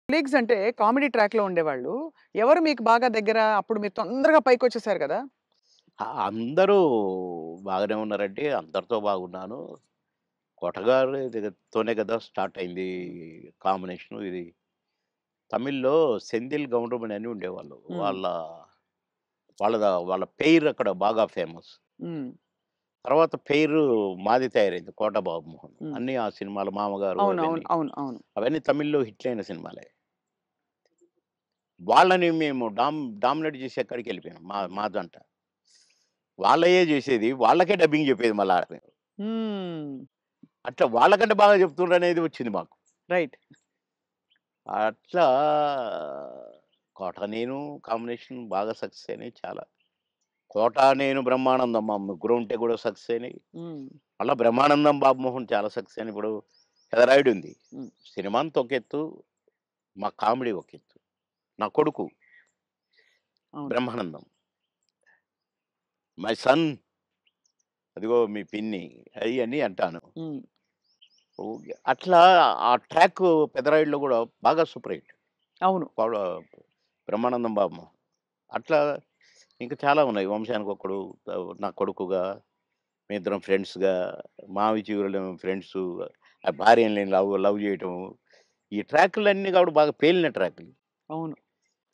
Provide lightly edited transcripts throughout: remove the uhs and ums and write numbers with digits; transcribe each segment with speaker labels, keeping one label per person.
Speaker 1: Colleagues అంటే comedy ట్రాక్‌లో ఉండేవాళ్ళు. ఎవరు మీకు బాగా దగ్గర? అప్పుడు మీరు తొందరగా పైకొచ్చేసారు గదా!
Speaker 2: అందరూ బాగానే ఉన్నారండి. అందరితో బాగున్నాను. 'కొటగారి' తోనే కదా స్టార్ట్ అయింది కాంబినేషను ఇది. తమిళ్‌లో 'సెంధిల్ గౌండమణి' అని ఉండేవాళ్ళు.
Speaker 1: హ్మ్.
Speaker 2: వాళ్ళ పెయిర్ అక్కడ బాగా ఫేమస్.
Speaker 1: హ్మ్.
Speaker 2: తర్వాత పెయిరు మాది తయారైంది 'కోట బాబుమోహన్.'
Speaker 1: హ్మ్.
Speaker 2: అన్నీ ఆ సినిమాలు 'మామగారు'
Speaker 1: అవును. అవును.
Speaker 2: అవన్నీ.
Speaker 1: అవును. అవును.
Speaker 2: అవన్నీ తమిళ్‌లో హిట్లయిన సినిమాలే. వాళ్ళని మేము డామినేట్ చేసి ఎక్కడికెళ్ళిపోయాం మా జంట. వాళ్ళయ్యే చేసేది. వాళ్ళకే డబ్బింగ్ చెప్పేది మళ్ళా.
Speaker 1: హ్మ్.
Speaker 2: అట్లా వాళ్ళకంటే బాగా చెప్తుండ్రనేది వచ్చింది మాకు.
Speaker 1: రైట్.
Speaker 2: అట్లా 'కోట నేను' కాంబినేషన్ బాగా సక్సెస్ అయినాయి చాలా. 'కోట నేను' 'బ్రహ్మానందం' మా ముగ్గురం ఉంటే కూడా సక్సెస్ అయినాయి.
Speaker 1: హ్మ్.
Speaker 2: మళ్ళా 'బ్రహ్మానందం' 'బాబుమోహన్' చాలా సక్సెస్ అయినాయి. ఇప్పుడు 'పెదరాయుడు' ఉంది.
Speaker 1: హ్మ్.
Speaker 2: సినిమా అంతా ఒక ఎత్తు, మా కామెడీ ఒక ఎత్తు. నా కొడుకు
Speaker 1: అవును.
Speaker 2: 'బ్రహ్మానందం' మై సన్ అదిగో మీ పిన్ని అయన్నీ అంటాను.
Speaker 1: హ్మ్.
Speaker 2: ఓకే. అట్లా ఆ ట్రాక్ 'పెదరాయుడులో' కూడా బాగా సూపర్ హిట్.
Speaker 1: అవును.
Speaker 2: పౌడ 'బ్రహ్మానందం' బాబు. అట్లా ఇంకా చాలా ఉన్నాయి. 'వంశానికొక్కడు', నా కొడుకుగా, మేమిద్దరం ఫ్రెండ్స్‌గా, 'మావి చిగురులేమో' ఫ్రెండ్సు, ఆ భార్యని లవ్ లవ్ చేయటం. ఈ ట్రాకులన్నీ కూడా బాగా పేలిన ట్రాకులు.
Speaker 1: అవును.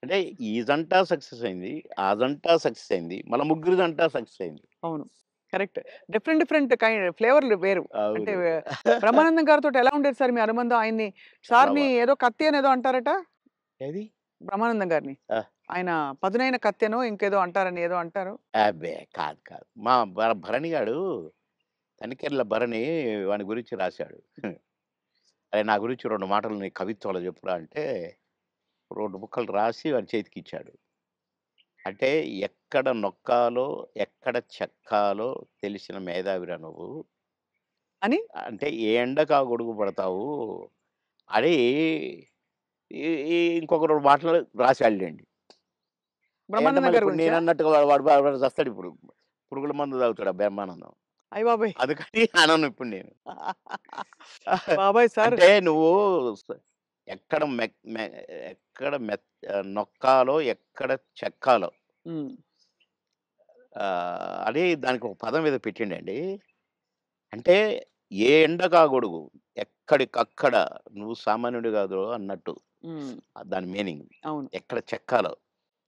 Speaker 2: అంటే ఈ జంట సక్సెస్ అయింది. ఆ జంట సక్సెస్ అయింది. మళ్ళా ముగ్గురి జంట సక్సెస్ అయింది.
Speaker 1: అవును. కరెక్ట్. డిఫరెంట్ డిఫరెంట్ ఫ్లేవర్‌లు వేరు. అంటే
Speaker 2: అవును.
Speaker 1: బ్రహ్మానందం గారితోటి ఎలా ఉండేది సార్ మీ అనుబంధం? ఆయన్ని
Speaker 2: చాలా
Speaker 1: సార్‌ని ఏదో కత్తి అనేదో అంటారట?
Speaker 2: ఏది?
Speaker 1: బ్రహ్మానందం గారిని.
Speaker 2: ఆ!
Speaker 1: ఆయన పదునైన కత్తెనో ఇంకేదో అంటారని ఏదో అంటారు.
Speaker 2: అబ్బే! కాదు. మా భరణి గాడు తనికెళ్ళ భరణి వాని గురించి రాశాడు. "అరేయ్! నా గురించి 2 మాటలు నీ కవిత్వంలో చెప్పురా" అంటే 2 ముక్కలు రాసి వాని చేతికిచ్చాడు. అంటే ఎక్కడ నొక్కాలో, ఎక్కడ చెక్కాలో తెలిసిన మేధావిరా నువ్వు.
Speaker 1: అని
Speaker 2: అంటే ఏ ఎండకు ఆ గొడుగు పడతావు అని ఈ ఈ ఇంకొక 2 మాటలు రాసాడులెండి. అయంటే
Speaker 1: బ్రహ్మానందం
Speaker 2: మళ్ళీ
Speaker 1: గారి
Speaker 2: ఇప్పుడు
Speaker 1: గురించా?
Speaker 2: నేనన్నట్టుగా వాడు చస్తాడిప్పుడు. పురుగుల మందు తాగుతాడు ఆ బ్రహ్మానందం.
Speaker 1: అయ్య బాబోయ్!
Speaker 2: అందుకని అనను ఇప్పుడు నేను.
Speaker 1: బాబోయ్! సార్
Speaker 2: అంటే నువ్వు స ఎక్కడ మెక్ మె ఎక్కడ నొక్కాలో, ఎక్కడ చెక్కాలో
Speaker 1: హ్మ్.
Speaker 2: అని దానికి ఒక పదం ఏదో పెట్టిండండి. అంటే ఏ ఎండకా గొడుగు, ఎక్కడికక్కడ నువ్వు సామాన్యుడు కాదురో అన్నట్టు.
Speaker 1: హ్మ్.
Speaker 2: దాని మీనింగ్.
Speaker 1: అవును.
Speaker 2: ఎక్కడ చెక్కాలో.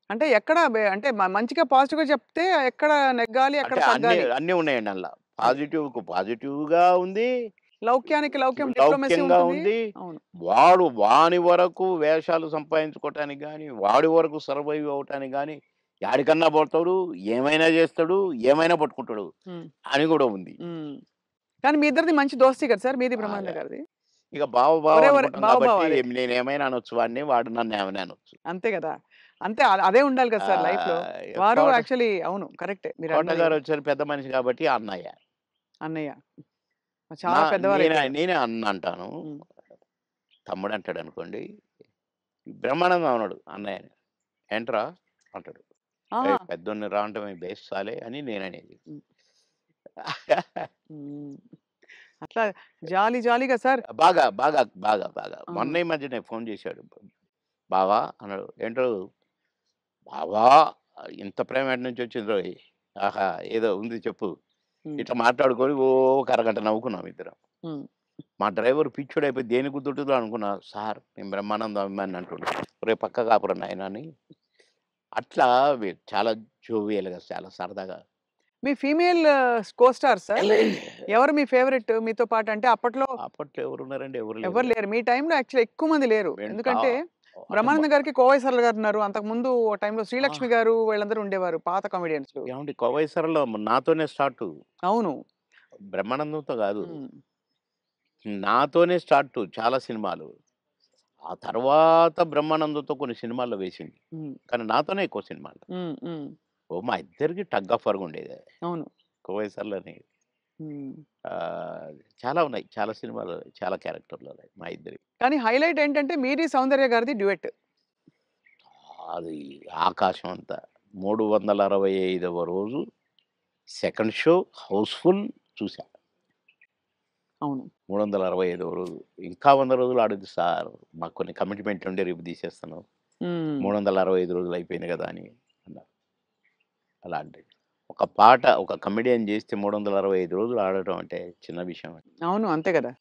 Speaker 1: అంటే ఎక్కడ అంటే మంచిగా పాజిటివ్‌గా చెప్తే ఎక్కడ నెగ్గాలి, ఎక్కడ
Speaker 2: అంటే అన్నీ
Speaker 1: తగ్గాలి.
Speaker 2: అన్నీ ఉన్నాయండి అందుల.
Speaker 1: అది.
Speaker 2: పాజిటివ్‌కు పాజిటివ్‌గా ఉంది.
Speaker 1: లౌక్యానికి లౌక్యం డిప్లొమసీ
Speaker 2: లౌక్యంగా
Speaker 1: ఉంటుంది.
Speaker 2: ఉంది.
Speaker 1: అవును.
Speaker 2: వాని వరకు వేషాలు సంపాదించుకోవటానికి గాని, వాడి వరకు సర్వైవ్ అవ్వటానికి గాని, యాడికన్నా పోతాడు, ఏమైనా చేస్తాడు, ఏమైనా పట్టుకుంటాడు
Speaker 1: హ్మ్.
Speaker 2: అని కూడా ఉంది.
Speaker 1: హ్మ్. కానీ మీ ఇద్దరిది మంచి దోస్తీ కదా సార్! మీది బ్రహ్మానందం
Speaker 2: బాగా.
Speaker 1: గారిది.
Speaker 2: ఇక బావ
Speaker 1: ఒరే
Speaker 2: అనుకుంటాం
Speaker 1: బావ
Speaker 2: కాబట్టి
Speaker 1: బావాలే.
Speaker 2: నేనేమైనా అనొచ్చు వాడిని, వాడు నన్నేమైనా అనొచ్చు.
Speaker 1: అంతే గదా! అంతే అదే ఉండాలి కదా సార్ లైఫ్‌లో. వారు
Speaker 2: కోట
Speaker 1: యాక్చువల్లీ అవును. కరెక్టే మీరన్నది.
Speaker 2: కోటగారొచ్చారు పెద్ద మనిషి కాబట్టి అన్నయ్య.
Speaker 1: అన్నయ్య. చాలా పెద్దవారైపోయారు.
Speaker 2: నేనే అన్న అంటాను.
Speaker 1: హ్మ్.
Speaker 2: తమ్ముడంటాడనుకోండి. బ్రహ్మానందం అనడు అన్నయ్యని. "ఏంట్రా" అంటాడు.
Speaker 1: ఆహా!
Speaker 2: "ఏయ్! పెద్దోడిని రా అనటమే బేస్ సాలే" అని నేననేది.
Speaker 1: హ్మ్. హ్మ్. అట్లా జాలీ జాలీగా సార్.
Speaker 2: బాగా.
Speaker 1: ఆ!
Speaker 2: మొన్న ఈ మధ్యనే ఫోను చేశాడు. "బావా" అన్నాడు. "ఏంటో బావా ఇంత ప్రేమ ఎటునుంచొచ్చిందోయ్? ఆహా! ఏదో ఉంది చెప్పు."
Speaker 1: హ్మ్.
Speaker 2: ఇట్లా మాట్లాడుకొని ఓ ఒక అరగంట నవ్వుకున్నాం ఇద్దరం.
Speaker 1: హ్మ్.
Speaker 2: మా డ్రైవర్ పిచ్చోడైపోయి దేనికి గుద్దుంటదో అనుకున్నా. సార్ నేను బ్రహ్మానందం అభిమానిని అంటుండు. ఒరేయ్! పక్కకు ఆపురా నాయనా అని. అట్లా చాలా జోవియల్‌గా చాలా సరదాగా.
Speaker 1: మీ ఫీమేల్ కో స్టార్ సార్? ఎవరు మీ ఫేవరెట్ మీతో పాటు? అంటే అప్పట్లో
Speaker 2: అప్పట్లో ఎవరున్నారండి? ఎవరు లేరు.
Speaker 1: ఎవరు లేరు. మీ టైమ్‌లో యాక్చువల్లీ ఎక్కువ మంది లేరు.
Speaker 2: వెంట
Speaker 1: ఎందుకంటే
Speaker 2: అంటే
Speaker 1: బ్రహ్మానందం గారికి కోవై సరళ గారున్నారు. అంతకుముందు ఓ టైమ్‌లో
Speaker 2: ఆ!
Speaker 1: శ్రీలక్ష్మి గారు వీళ్ళందరూ ఉండేవారు పాత కామెడియన్సు.
Speaker 2: ఏవండీ 'కోవై సరళ' నాతోనే స్టార్టు.
Speaker 1: అవును.
Speaker 2: బ్రహ్మానందంతో గాదు.
Speaker 1: హ్మ్.
Speaker 2: నాతోనే స్టార్టు చాలా సినిమాలు. ఆ తర్వాత బ్రహ్మానందంతో కొన్ని సినిమాల్లో వేసింది.
Speaker 1: హ్మ్.
Speaker 2: కానీ నాతోనే ఎక్కువ సినిమాలు.
Speaker 1: హ్మ్. హ్మ్.
Speaker 2: మా ఇద్దరికి టగ్ ఆఫ్ వార్ ఉండేది.
Speaker 1: అవును.
Speaker 2: 'కోవై సరళని'
Speaker 1: హ్మ్.
Speaker 2: ఆహ్, చాలా ఉన్నాయి. చాలా సినిమాలు, చాలా క్యారెక్టర్‌లున్నాయి మా ఇద్దరివి.
Speaker 1: కానీ హైలైట్ ఏంటంటే మీది సౌందర్య గారిది డ్యూయెట్.
Speaker 2: అది ఆకాశం అంత. 365వ రోజు సెకండ్ షో హౌస్‌ఫుల్ చూసా.
Speaker 1: అవును.
Speaker 2: 365 రోజులు. ఇంకా 100 రోజులు ఆడొద్దు సార్. మాకు కొన్ని కమిట్మెంట్ ఉండి రేపు తీసేస్తాను.
Speaker 1: హ్మ్.
Speaker 2: 365 రోజులు అయిపోయింది కదా అని అన్నారు. అలాంటిది. ఒక పాట ఒక కమెడియన్ చేస్తే 365 రోజులు ఆడటం అంటే చిన్న విషయం.
Speaker 1: అవును. అంతే గదా!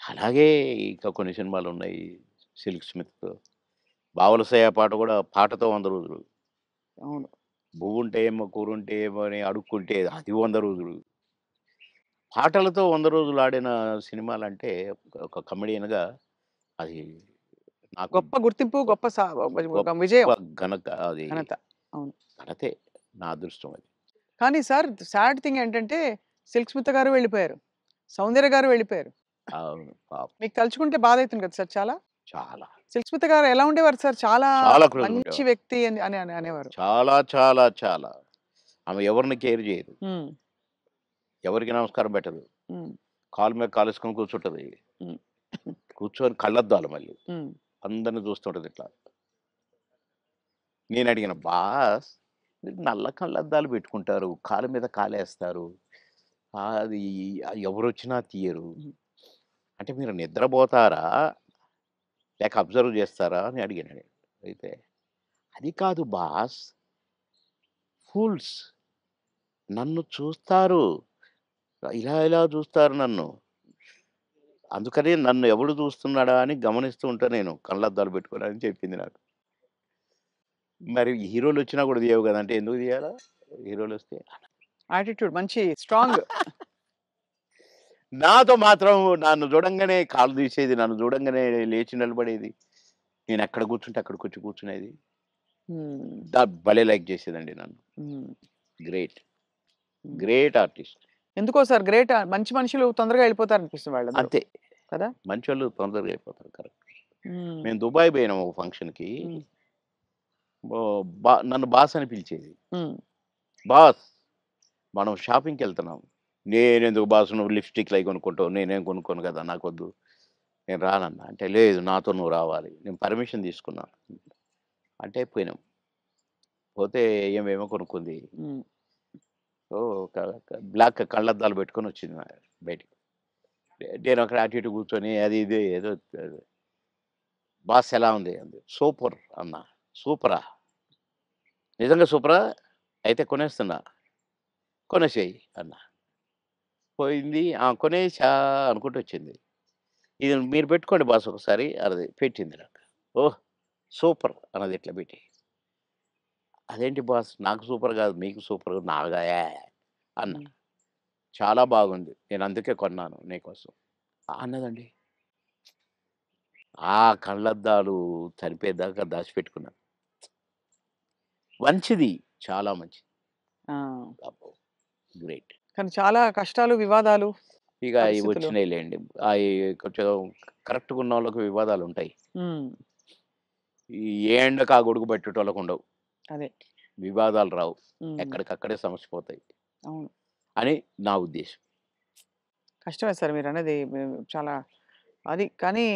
Speaker 2: అలాగే ఇంకా కొన్ని సినిమాలున్నాయి. 'సిల్క్ స్మిత్', 'బావలసయ్య' పాట కూడా పాటతో 100 రోజులు.
Speaker 1: అవును.
Speaker 2: 'బువ్వుంటే ఏమో కూరుంటే ఏమో' అని అడుక్కుంటే అది 100 రోజులు. పాటలతో 100 రోజులు ఆడిన సినిమాలంటే ఒక కమెడియన్‌గా అది నాకు
Speaker 1: గొప్ప గుర్తింపు,
Speaker 2: గొప్
Speaker 1: గొప్ప ఒక
Speaker 2: గొప్ప
Speaker 1: విజయం,
Speaker 2: అది
Speaker 1: ఘనత. అవును.
Speaker 2: ఘనతే. నా అదృష్టం అది.
Speaker 1: కానీ సార్ సాడ్ థింగ్ ఏంటంటే 'సిల్క్ స్మిత' గారు వెళ్ళిపోయారు. 'సౌందర్య' గారు వెళ్ళిపోయారు.
Speaker 2: అవును. పాపం.
Speaker 1: మీకు తలుచుకుంటే బాధైతుంది కదా సార్ చాలా?
Speaker 2: చాలా.
Speaker 1: 'సిల్క్ స్మిత' గారు ఎలా ఉండేవారు సార్? చాలా
Speaker 2: చాలా క్లోజ్‌గా
Speaker 1: మంచి
Speaker 2: ఉండేవారు.
Speaker 1: వ్యక్తి అని అని అని అనేవారు.
Speaker 2: చాలా, చాలా, చాలా. ఆమె ఎవరిని కేర్ చేయదు.
Speaker 1: హ్మ్.
Speaker 2: ఎవరికీ నమస్కారం పెట్టదు.
Speaker 1: హ్మ్.
Speaker 2: కాలు మీద కాలేసుకొని కూర్చుంటది.
Speaker 1: హ్మ్.
Speaker 2: కూర్చొని కళ్ళద్దాలు మళ్ళీ.
Speaker 1: హ్మ్.
Speaker 2: అందరిని చూస్తుంటది ఇట్లా. నేనడిగిన, "బాస్ మీరు నల్ల కళ్ళద్దాలు పెట్టుకుంటారు. కాలు మీద కాలేస్తారు. అది ఎవరొచ్చినా తీయరు.
Speaker 1: హ్మ్.
Speaker 2: అంటే మీరు నిద్రపోతారా? లేక అబ్జర్వ్ చేస్తారా?" అని అడిగాను నేను. అయితే, "అది కాదు బాస్ ఫూల్స్ నన్ను చూస్తారు. ఇలా ఇలా చూస్తారు నన్ను. అందుకని నన్ను ఎవడు చూస్తున్నాడా అని గమనిస్తూ ఉంటా నేను కళ్ళద్దాలు పెట్టుకొని" అని చెప్పింది నాకు. మరి హీరోలొచ్చినా కూడా తీయవు గదా! అంటే ఎందుకు తీయాలా? హీరోలొస్తే?
Speaker 1: యాటిట్యూడ్ మంచి స్ట్రాంగ్.
Speaker 2: నాతో మాత్రం నన్ను చూడంగానే కాళ్ళు తీసేది. నన్ను చూడంగానే లేచి నిలబడేది. నేనెక్కడ కూర్చుంటే అక్కడికొచ్చి కూర్చునేది.
Speaker 1: హ్మ్.
Speaker 2: భలే లైక్ చేసేదండి నన్ను.
Speaker 1: హ్మ్.
Speaker 2: గ్రేట్.
Speaker 1: హ్మ్.
Speaker 2: Great artist.
Speaker 1: ఎందుకో సార్ గ్రేట్ మంచి మనుషులు తొందరగా వెళ్ళిపోతారనిపిస్తుంది వాళ్ళందరూ.
Speaker 2: అంతే.
Speaker 1: కదా!
Speaker 2: మంచోళ్ళు తొందరగా అయిపోతారు. కరెక్ట్.
Speaker 1: హ్మ్.
Speaker 2: మేము దుబాయ్ పోయినాం ఒక ఫంక్షన్‌కి.
Speaker 1: హ్మ్.
Speaker 2: నన్ను బాస్ అని పిలిచేది.
Speaker 1: హ్మ్.
Speaker 2: బాస్ మనం షాపింగ్‌కెళ్తున్నాం. నేనెందుకు బాస్ నువ్వు లిప్‌స్టిక్‌లయి కొనుక్కుంటావు. నేనేం కొనుక్కోను కదా! నాకొద్దు. నేను రానన్నా. అంటే లేదు నాతో నువ్వు రావాలి. నేను పర్మిషన్ తీసుకున్నా. అంటే పోయినాం. పోతే ఈమెమో కొనుక్కుంది.
Speaker 1: హ్మ్.
Speaker 2: ఓహ్! బ్లాక్ కళ్ళద్దాలు పెట్టుకొనొచ్చింది బయటికి. నేనక్కడ అటు ఇటు కూర్చొని అది ఇది ఏదో బాస్ ఎలా ఉంది? అంది. సూపర్ అన్నా. సూపరా? నిజంగా సూపరా? అయితే కొనేస్తున్నా. కొనేసేయి అన్నా. పోయింది. ఆ! కొనేసా అనుకుంటూ వచ్చింది. ఇది మీరు పెట్టుకోండి బాస్ ఒకసారి అన్నది. పెట్టింది నాకు. ఓహ్! సూపర్ అన్నది ఇట్లా పెట్టి. అదేంటి బాస్ నాకు సూపర్ కాదు మీకు సూపర్ నాగా అన్నా.
Speaker 1: హ్మ్.
Speaker 2: చాలా బాగుంది. నేను అందుకే కొన్నాను నీకోసం అన్నదండి. ఆ కళ్ళద్దాలు చనిపోయేదాకా దాచిపెట్టుకున్నాను. మంచిది. చాలా మంచిది.
Speaker 1: ఆ!
Speaker 2: అబ్బో! గ్రేట్.
Speaker 1: కానీ చాలా కష్టాలు, వివాదాలు,
Speaker 2: ఇక ఇవి
Speaker 1: పరిస్థితులు.
Speaker 2: వచ్చినాయిలెండి. అయి కొంచెం కరెక్ట్‌గా ఉన్నోళ్ళకి వివాదాలుంటాయి.
Speaker 1: హ్మ్.
Speaker 2: ఈ ఏ ఎండకు ఆ గొడుగు పట్టేటోళ్ళకుండవు.
Speaker 1: అదే.
Speaker 2: వివాదాలు రావు.
Speaker 1: హ్మ్.
Speaker 2: ఎక్కడికక్కడే సమస్య పోతాయి
Speaker 1: అవును.
Speaker 2: అని నా ఉద్దేశం.
Speaker 1: కష్టమే సార్ మీరన్నది. చాలా అది కానీ